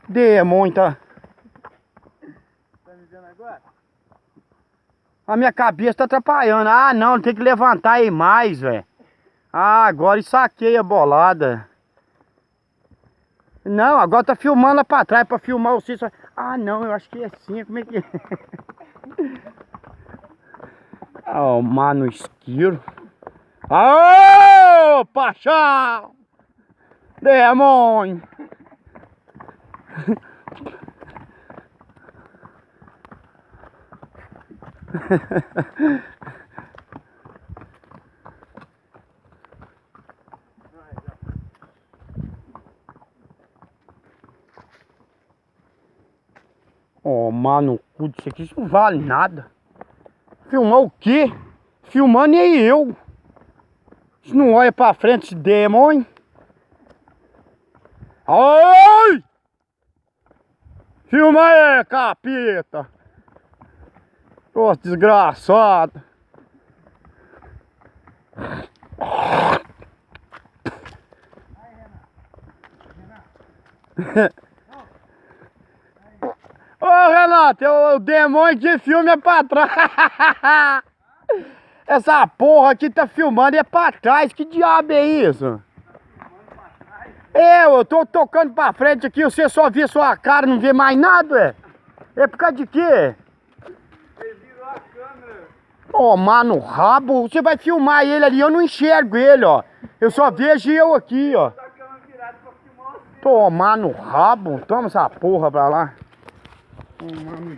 Demônio, tá? Tá me vendo agora? A minha cabeça tá atrapalhando. Ah, não, tem que levantar aí mais, velho. Ah, agora saquei a bolada. Não, agora tá filmando lá pra trás pra filmar o Cícero. Ah, não, eu acho que é assim. Como é que é? Ó, mano, esquilo. Aô, paixão! Demônio! Ó, mano, isso aqui não vale nada. Filmar o quê? Filmando e eu. Isso não olha pra frente, esse demônio. Ai! Filma aí, capeta! Ô, desgraçado! Ô, Renato, o demônio que filma é pra trás! Essa porra aqui tá filmando e é pra trás, que diabo é isso? Eu tô tocando pra frente aqui, você só vê sua cara, não vê mais nada, é por causa de quê? Ele virou a câmera. Tomar no rabo, você vai filmar ele ali, eu não enxergo ele, ó. Eu só vejo eu aqui, ó. Tá a câmera virada pra filmar você. Tomar no rabo, toma essa porra pra lá. Tomar no